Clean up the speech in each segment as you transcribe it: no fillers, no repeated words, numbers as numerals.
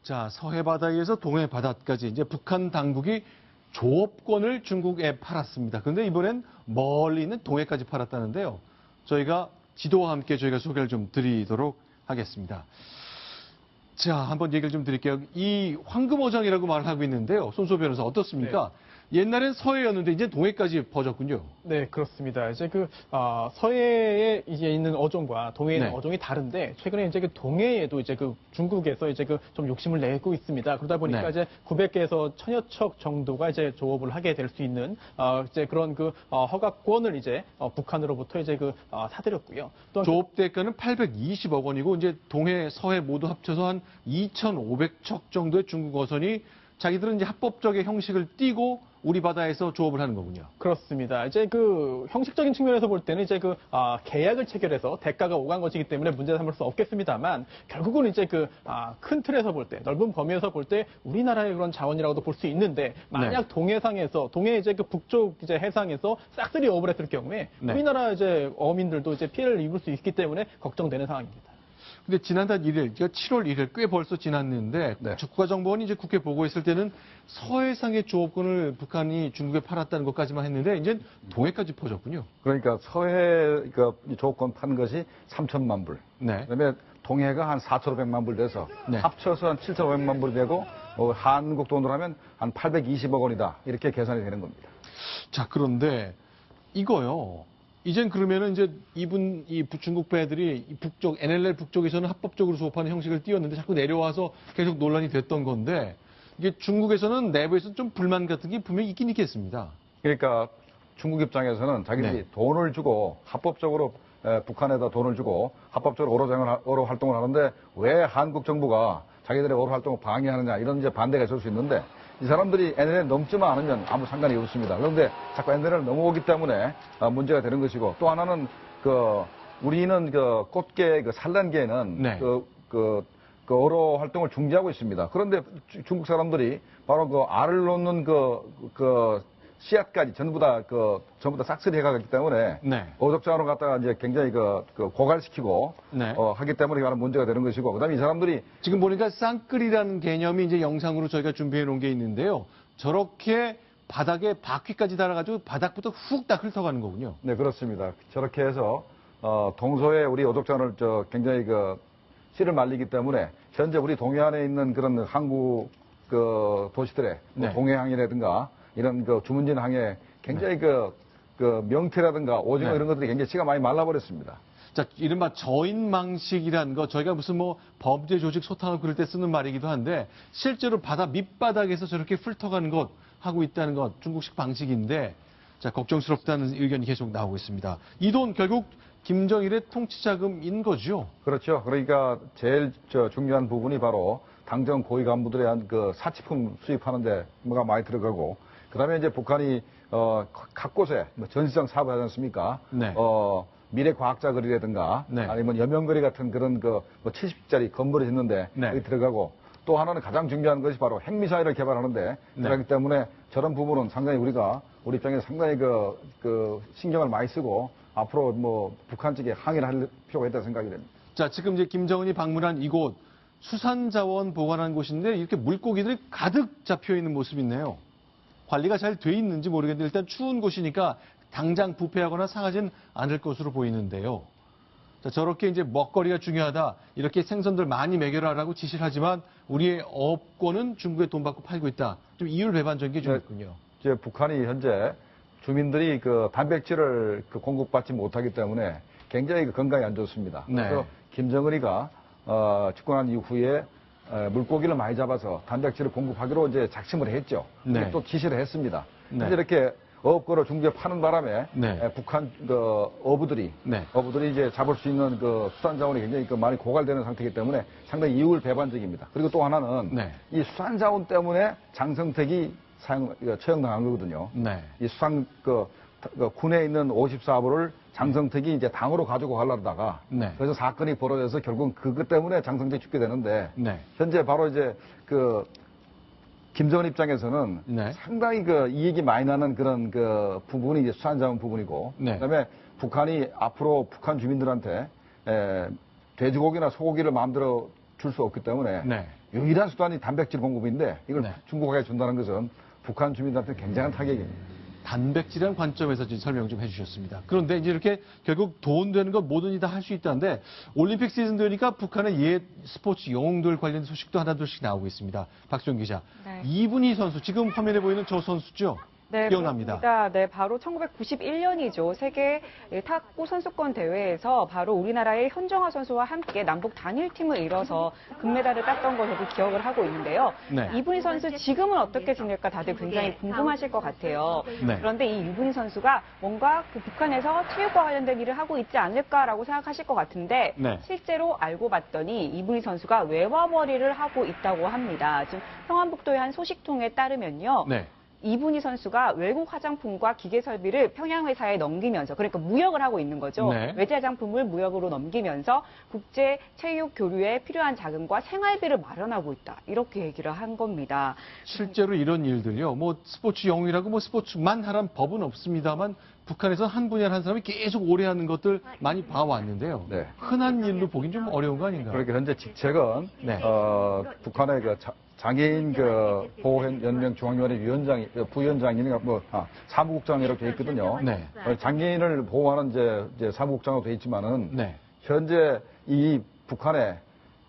자, 서해 바다에서 동해 바다까지 이제 북한 당국이 조업권을 중국에 팔았습니다. 그런데 이번엔 멀리 있는 동해까지 팔았다는데요. 저희가 지도와 함께 저희가 소개를 좀 드리도록 하겠습니다. 자, 한번 얘기를 좀 드릴게요. 이 황금어장이라고 말을 하고 있는데요. 손소 변호사 어떻습니까? 옛날엔 서해였는데 이제 동해까지 퍼졌군요. 네, 그렇습니다. 이제 서해에 이제 있는 어종과 동해에 있는 네. 어종이 다른데 최근에 이제 동해에도 이제 중국에서 이제 좀 욕심을 내고 있습니다. 그러다 보니까 네. 이제 900개에서 1000여 척 정도가 이제 조업을 하게 될 수 있는 이제 그런 허가권을 이제 북한으로부터 이제 사들였고요. 또 조업 대가는 820억 원이고 이제 동해, 서해 모두 합쳐서 한 2,500척 정도의 중국 어선이 자기들은 이제 합법적인 형식을 띠고 우리 바다에서 조업을 하는 거군요. 그렇습니다. 이제 형식적인 측면에서 볼 때는 이제 계약을 체결해서 대가가 오간 것이기 때문에 문제 삼을 수 없겠습니다만 결국은 이제 큰 틀에서 볼 때, 넓은 범위에서 볼 때 우리나라의 그런 자원이라고도 볼 수 있는데 만약 동해상에서 동해 이제 북쪽 이제 해상에서 싹쓸이 어업을 했을 경우에 우리나라 이제 어민들도 이제 피해를 입을 수 있기 때문에 걱정되는 상황입니다. 근데 지난달 1일, 7월 1일 꽤 벌써 지났는데 국가정보원이 이제 국회 보고했을 때는 서해상의 조업권을 북한이 중국에 팔았다는 것까지만 했는데 이제 동해까지 퍼졌군요. 그러니까 서해 조업권 판 것이 3천만 불. 네. 그다음에 동해가 한 4,500만 불 돼서 네. 합쳐서 한 7,500만 불이 되고 한국 돈으로 하면 한 820억 원이다. 이렇게 계산이 되는 겁니다. 자, 그런데 이거요. 이젠 그러면은 이제 이 중국 배들이 이 북쪽, NLL 북쪽에서는 합법적으로 조업하는 형식을 띄웠는데 자꾸 내려와서 계속 논란이 됐던 건데 이게 중국에서는 내부에서 좀 불만 같은 게 분명히 있긴 있겠습니다. 그러니까 중국 입장에서는 자기들이 돈을 주고 합법적으로 북한에다 돈을 주고 합법적으로 어로 활동을 하는데 왜 한국 정부가 자기들의 어로 활동을 방해하느냐 이런 이제 반대가 있을 수 있는데 이 사람들이 NLL에 넘지만 않으면 아무 상관이 없습니다. 그런데 자꾸 NLL을 넘어오기 때문에 문제가 되는 것이고 또 하나는 우리는 꽃게 산란계에는 어로 활동을 중지하고 있습니다. 그런데 중국 사람들이 바로 알을 놓는 씨앗까지 전부 다 싹쓸이 해가기 때문에 어족장으로 갖다가 이제 굉장히 고갈시키고 하기 때문에 이거는 문제가 되는 것이고 그다음에 이 사람들이 지금 보니까 쌍끌이라는 개념이 이제 영상으로 저희가 준비해 놓은 게 있는데요. 저렇게 바닥에 바퀴까지 달아가지고 바닥부터 훅 다 훑어가는 거군요. 네, 그렇습니다. 저렇게 해서 동서에 우리 어족장을 굉장히 씨를 말리기 때문에 현재 우리 동해안에 있는 그런 항구 도시들의 동해항이라든가 이런 주문진 항에 굉장히 명태라든가 오징어 이런 것들이 굉장히 씨가 많이 말라버렸습니다. 자, 이른바 저인망식이라는 거 저희가 무슨 범죄 조직 소탕을 그럴 때 쓰는 말이기도 한데 실제로 바다 밑바닥에서 저렇게 훑어가는 것 하고 있다는 것 중국식 방식인데 자, 걱정스럽다는 의견이 계속 나오고 있습니다. 이 돈 결국 김정일의 통치자금인 거죠? 그렇죠. 그러니까 제일 중요한 부분이 바로 당정 고위 간부들에 대한 사치품 수입하는 데가 많이 들어가고 그다음에 이제 북한이 각 곳에 전시장 사업을 하지 않습니까? 미래 과학자거리라든가 아니면 여명거리 같은 그런 70짜리 건물을 짓는데 여기 들어가고 또 하나는 가장 중요한 것이 바로 핵미사일을 개발하는데 그렇기 때문에 저런 부분은 상당히 우리 입장에서 상당히 신경을 많이 쓰고 앞으로 북한 측에 항의를 할 필요가 있다고 생각이 됩니다. 자, 지금 이제 김정은이 방문한 이곳 수산자원 보관한 곳인데 이렇게 물고기들이 가득 잡혀 있는 모습이 있네요. 관리가 잘 돼 있는지 모르겠는데 일단 추운 곳이니까 당장 부패하거나 상하진 않을 것으로 보이는데요. 자, 저렇게 이제 먹거리가 중요하다. 이렇게 생선들 많이 먹여라라고 지시를 하지만 우리의 어업권은 중국에 돈 받고 팔고 있다. 좀 이율배반적인 게 좀 있군요. 이제 북한이 현재 주민들이 단백질을 공급받지 못하기 때문에 굉장히 건강이 안 좋습니다. 그래서 김정은이가 집권한 이후에 물고기를 많이 잡아서 단백질을 공급하기로 이제 작심을 했죠. 또 지시를 했습니다. 근데 이렇게 어업거를 중국에 파는 바람에 북한 어부들이 이제 잡을 수 있는 수산 자원이 굉장히 많이 고갈되는 상태이기 때문에 상당히 이율배반적입니다. 그리고 또 하나는 이 수산 자원 때문에 장성택이 처형당한 거거든요. 이 수산 군에 있는 54부를 장성택이 이제 당으로 가지고 가려다가 그래서 사건이 벌어져서 결국 그것 때문에 장성택이 죽게 되는데 현재 바로 이제 김정은 입장에서는 상당히 이익이 많이 나는 그런 부분이 이제 수산자원 부분이고 그다음에 북한이 앞으로 북한 주민들한테 돼지고기나 소고기를 마음대로 줄 수 없기 때문에 유일한 수단이 단백질 공급인데 이걸 네. 중국에게 준다는 것은 북한 주민들한테 굉장한 타격입니다. 단백질이라는 관점에서 지금 설명 좀 해주셨습니다. 그런데 이제 이렇게 결국 돈 되는 건 뭐든지 다 할 수 있다는데 올림픽 시즌 되니까 북한의 옛 스포츠 영웅들 관련 소식도 하나둘씩 나오고 있습니다. 박수영 기자. 네. 이분희 선수, 지금 화면에 보이는 저 선수죠? 네, 기억납니다. 그렇습니다. 네, 바로 1991년이죠. 세계 탁구 선수권 대회에서 바로 우리나라의 현정화 선수와 함께 남북 단일팀을 이뤄서 금메달을 땄던 것으로 기억을 하고 있는데요. 네. 이분희 선수 지금은 어떻게 지낼까 다들 굉장히 궁금하실 것 같아요. 네. 그런데 이 이분희 선수가 뭔가 그 북한에서 체육과 관련된 일을 하고 있지 않을까라고 생각하실 것 같은데 네. 실제로 알고 봤더니 이분희 선수가 외화벌이를 하고 있다고 합니다. 지금 평안북도의 한 소식통에 따르면요. 네. 이분희 선수가 외국 화장품과 기계 설비를 평양 회사에 넘기면서 그러니까 무역을 하고 있는 거죠. 네. 외제 화장품을 무역으로 넘기면서 국제 체육 교류에 필요한 자금과 생활비를 마련하고 있다. 이렇게 얘기를 한 겁니다. 실제로 이런 일들요. 뭐 스포츠 영웅이라고 뭐 스포츠만 하란 법은 없습니다만 북한에서 한 분야를 한 사람이 계속 오래 하는 것들 많이 봐왔는데요. 네. 흔한 일로 보긴 좀 어려운 거 아닌가요? 그러니까 현재 직책은 네. 북한의 그 장애인 그 보호연맹 중앙위원회 부위원장이니까 사무국장이라고 돼 있거든요. 네. 장애인을 보호하는 이제 사무국장으로 돼 있지만은 네. 현재 이 북한에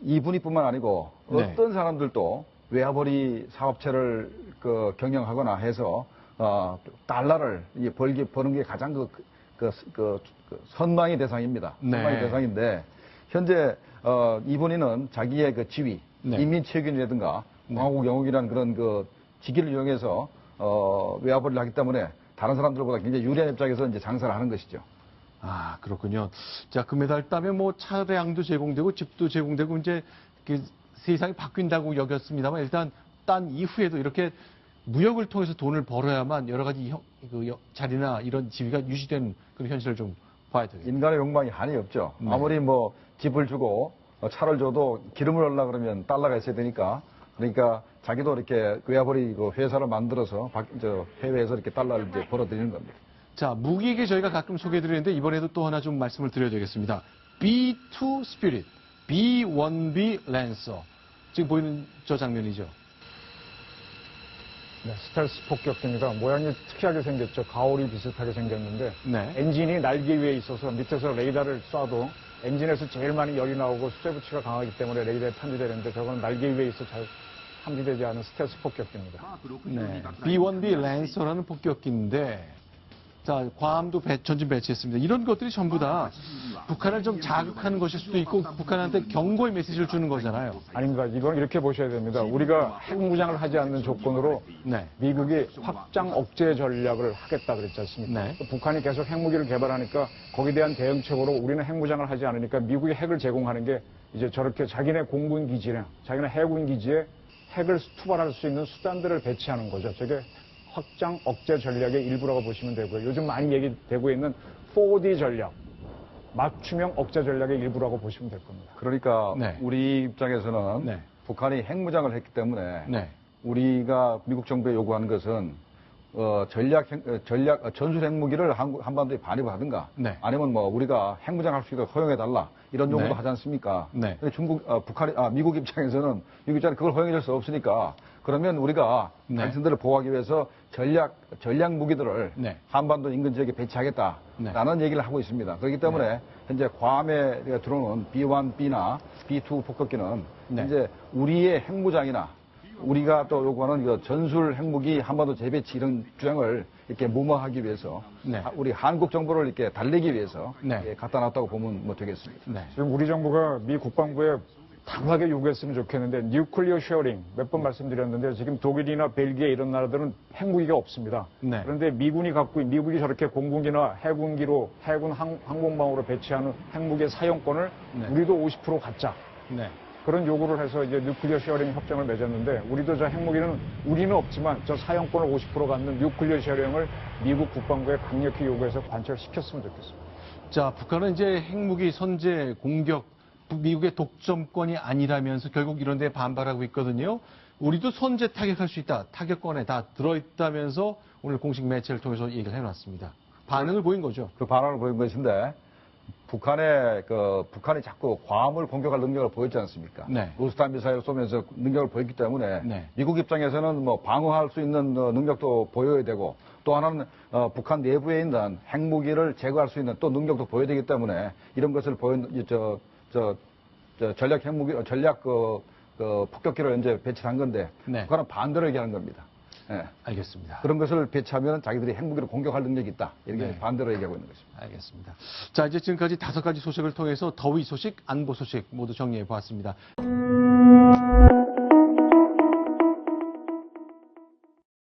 이분이뿐만 아니고 네. 어떤 사람들도 외화벌이 사업체를 그 경영하거나 해서 달러를 버는 게 가장 선망의 대상입니다. 네. 선망의 대상인데 현재 이분이는 자기의 그 지위, 네. 인민체육인이라든가 공화국 영웅이라는 그런 그 직위를 이용해서 외화벌이를 하기 때문에 다른 사람들보다 굉장히 유리한 입장에서 이제 장사를 하는 것이죠. 아, 그렇군요. 자, 금메달 따면 뭐 차량도 제공되고 집도 제공되고 이제 그 세상이 바뀐다고 여겼습니다만 일단 딴 이후에도 이렇게 무역을 통해서 돈을 벌어야만 여러 가지 자리나 이런 지위가 유지되는 그런 현실을 좀 봐야 되겠죠. 인간의 욕망이 한이 없죠. 네. 아무리 뭐 집을 주고 차를 줘도 기름을 넣으려고 그러면 달러가 있어야 되니까 그러니까 자기도 이렇게 외화벌이 그 회사를 만들어서 해외에서 이렇게 달러를 이제 벌어들이는 겁니다. 자, 무기에게 저희가 가끔 소개해드리는데 이번에도 또 하나 좀 말씀을 드려야 되겠습니다. B2 스피릿, B1B 랜서. 지금 보이는 저 장면이죠. 네, 스텔스 폭격기입니다. 모양이 특이하게 생겼죠. 가오리 비슷하게 생겼는데 네. 엔진이 날개 위에 있어서 밑에서 레이더를 쏴도 엔진에서 제일 많이 열이 나오고 수세부치가 강하기 때문에 레이더에 탐지되는데 저거는 날개 위에 있어 잘 탐지되지 않은 스텔스 폭격기입니다. 네. B1B 랜서라는 폭격기인데 자, 괌도 전진 배치했습니다. 이런 것들이 전부 다 북한을 좀 자극하는 것일 수도 있고 북한한테 경고의 메시지를 주는 거잖아요. 아닙니다. 이건 이렇게 보셔야 됩니다. 우리가 핵무장을 하지 않는 조건으로 네. 미국이 확장 억제 전략을 하겠다 그랬지 않습니까? 네. 북한이 계속 핵무기를 개발하니까 거기에 대한 대응책으로 우리는 핵무장을 하지 않으니까 미국이 핵을 제공하는 게 이제 저렇게 자기네 공군 기지나 자기네 해군 기지에 핵을 투발할 수 있는 수단들을 배치하는 거죠. 저게 확장 억제 전략의 일부라고 보시면 되고요. 요즘 많이 얘기되고 있는 4D 전략, 맞춤형 억제 전략의 일부라고 보시면 될 겁니다. 그러니까 네. 우리 입장에서는 네. 북한이 핵무장을 했기 때문에 네. 우리가 미국 정부에 요구하는 것은 전술 핵무기를 한반도에 반입을 하든가 네. 아니면 뭐 우리가 핵무장할 수 있도록 허용해달라 이런 요구도 네. 하지 않습니까? 네. 근데 미국 입장에서는 그걸 허용해줄 수 없으니까 그러면 우리가 네. 당신들을 보호하기 위해서 전략 무기들을 네. 한반도 인근 지역에 배치하겠다라는 얘기를 하고 있습니다. 그렇기 때문에 현재 괌에 들어오는 B1B나 B2 폭격기는 네. 이제 우리의 핵무장이나 우리가 또 요구하는 그 전술 핵무기 한반도 재배치 이런 주장을 이렇게 무마하기 위해서 네. 우리 한국 정부를 이렇게 달래기 위해서 네. 예, 갖다 놨다고 보면 뭐 되겠습니다. 네. 지금 우리 정부가 미 국방부에 당하게 요구했으면 좋겠는데 뉴클리어 쉐어링 몇 번 말씀드렸는데 지금 독일이나 벨기에 이런 나라들은 핵무기가 없습니다. 네. 그런데 미국이 저렇게 공군기나 해군기로 해군 항공모함으로 배치하는 핵무기의 사용권을 네. 우리도 50% 갖자. 네. 그런 요구를 해서 이제 뉴클리어 쉐어링 협정을 맺었는데 우리도 저 핵무기는 우리는 없지만 저 사용권을 50% 갖는 뉴클리어 쉐어링을 미국 국방부에 강력히 요구해서 관철시켰으면 좋겠습니다. 자, 북한은 이제 핵무기 선제 공격 미국의 독점권이 아니라면서 결국 이런 데 반발하고 있거든요. 우리도 선제 타격할 수 있다. 타격권에 다 들어있다면서 오늘 공식 매체를 통해서 얘기를 해놨습니다. 반응을 보인 거죠. 그 반응을 보인 것인데 북한이 자꾸 괌을 공격할 능력을 보였지 않습니까? 네. 루스탄 미사일을 쏘면서 능력을 보였기 때문에 네. 미국 입장에서는 뭐 방어할 수 있는 능력도 보여야 되고 또 하나는 북한 내부에 있는 핵무기를 제거할 수 있는 또 능력도 보여야 되기 때문에 이런 것을 전략 핵무기 전략 폭격기를 이제 배치한 건데 네. 북한은 반대로 얘기하는 겁니다. 예. 알겠습니다. 그런 것을 배치하면 자기들이 핵무기를 공격할 능력이 있다. 이렇게 네. 반대로 얘기하고 있는 것입니다. 알겠습니다. 자, 이제 지금까지 5가지 소식을 통해서 더위 소식, 안보 소식 모두 정리해 보았습니다.